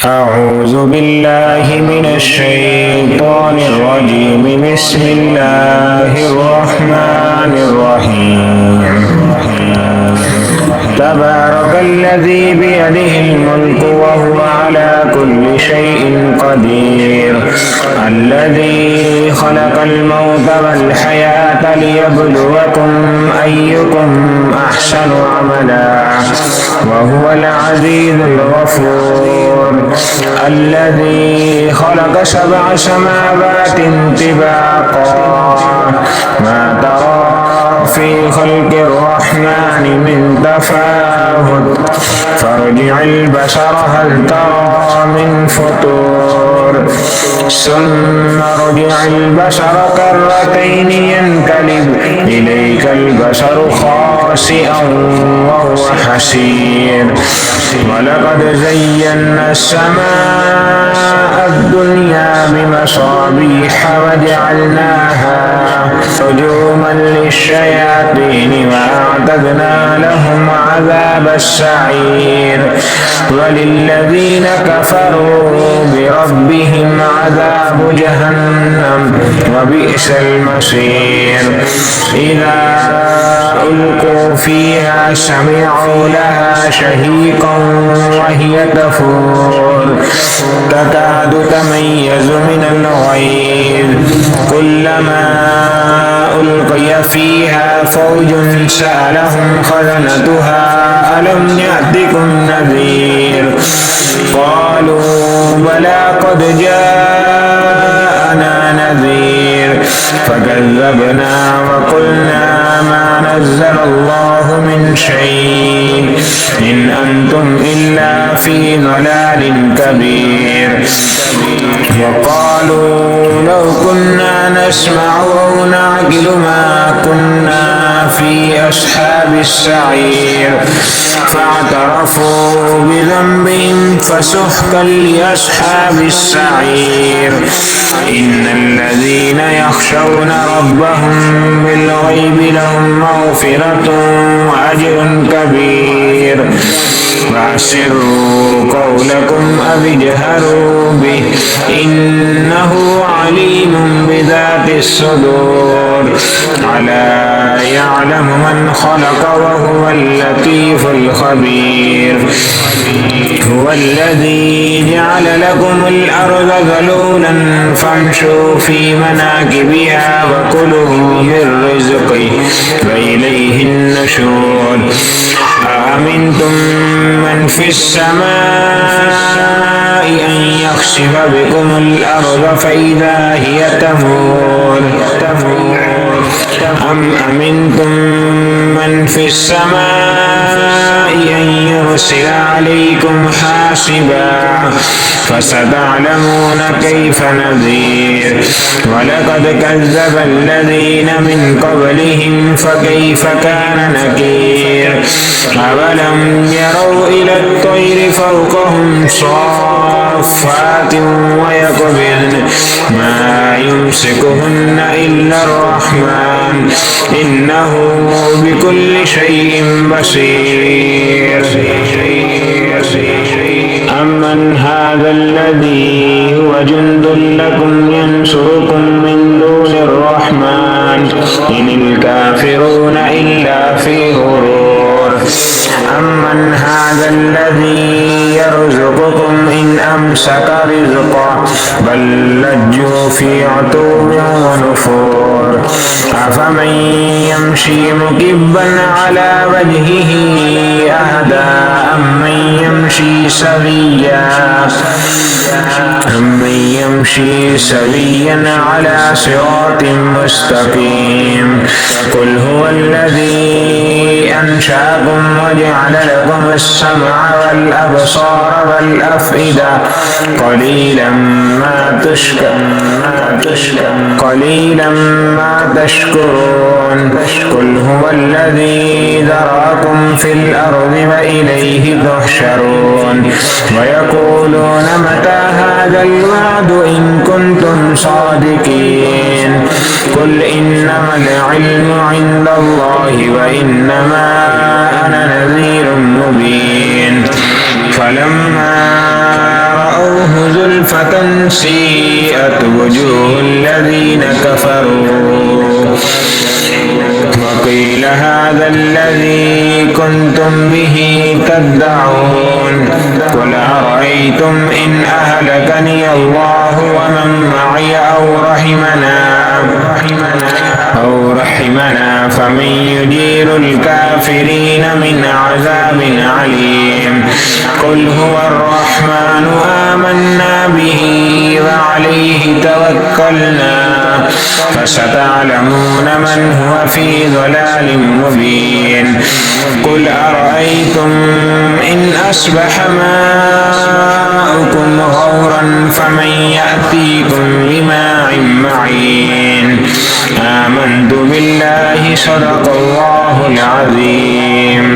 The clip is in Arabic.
أعوذ بالله من الشيطان الرجيم. بسم الله الرحمن الرحيم. تبارك الذي بيده الملك وهو على كل شيء قدير. الذي خلق الموت والحياة ليبلوكم أيكم أحسن عملا وهو العزيز الغفور. الذي خلق 7 سماوات طباقا ما ترى في خلق الرحمن من تفاوت فارجع البصر هل ترى من فطور ثم ارجع البصر كرتين ينقلب إليك البصر خاسئا وهو حسير. ولقد زينا السماء الدنيا بمصابيح وجعلناها رجوما للشياطين وأعتدنا لهم عذاب السعير. وللذين كفروا بربهم عذاب جهنم وبئس المصير. إذا ألقوا فيها سمعوا لها شهيقا وهي تفور تكاد تميز من الغيظ كلما ألقي فيها فوج سألهم خزنتها ألم يأتكم نذير قالوا بلى قد جاءنا نذير فكذبنا وقلنا ما نزل الله من شيء إن أنتم إلا في ضلال كبير. وقالوا لو كنا نسمع أو نعقل ما كنا في أصحاب السعير فاعترفوا بذنبهم فسحقا لأصحاب السعير. إن الذين يخشون ربهم بالغيب لهم مغفرة وأجر كبير. وأسروا قولكم أو اجهروا به إنه عليم بذات الصدور. ألا يعلم من خلق وهو اللطيف الخبير. هو الذي جعل لكم الأرض ذلولا فامشوا في مناكبها وكلوا من رزقه وإليه النشور. أأمنتم من في السماء أن يخسف بكم الأرض فإذا هي تمور أم أمنتم من في السماء أن يرسل عليكم حاسبا فستعلمون كيف نذير. ولقد كذب الذين من قبلهم فكيف كان نكير. أولم يروا إلى الطير فوقهم صافات ويقبضن ما يمسكهن إلا الرحمن إنه بكل شيء بصير. أمن هذا الذي هو جند لكم ينصركم من دون الرحمن إن الكافرون إلا في غرور. أمن هذا الذي يرزقكم إن أمسك رزقه بل لجوا في عتو ونفور. أفمن يمشي مكبا على وجهه أهدى أمن يمشي سويا على صراط مستقيم. قل هو الذي أنشأكم وجعل لكم السمع والأبصار والأفئدة قليلا ما تشكرون. قل هو الذي ذرأكم في الأرض وإليه تحشرون. ويقولون متى هذا الوعد إن كنتم صادقين. قل إنما العلم عند الله وإنما أنا نذير مبين. فلما رحمة سيئت وجوه الذين كفروا وقيل هذا الذي كنتم به تدعون قل أرأيتم إن أهلكني الله ومن معي أو رحمنا فمن يجير الكافرين من عذاب عليم قل هو الرحمن آمنا به وعليه توكلنا فستعلمون من هو في ضلال مبين قل أرأيتم إن أصبح ماؤكم غورا فمن يأتيكم بماء معين آمنت بالله صدق الله العظيم.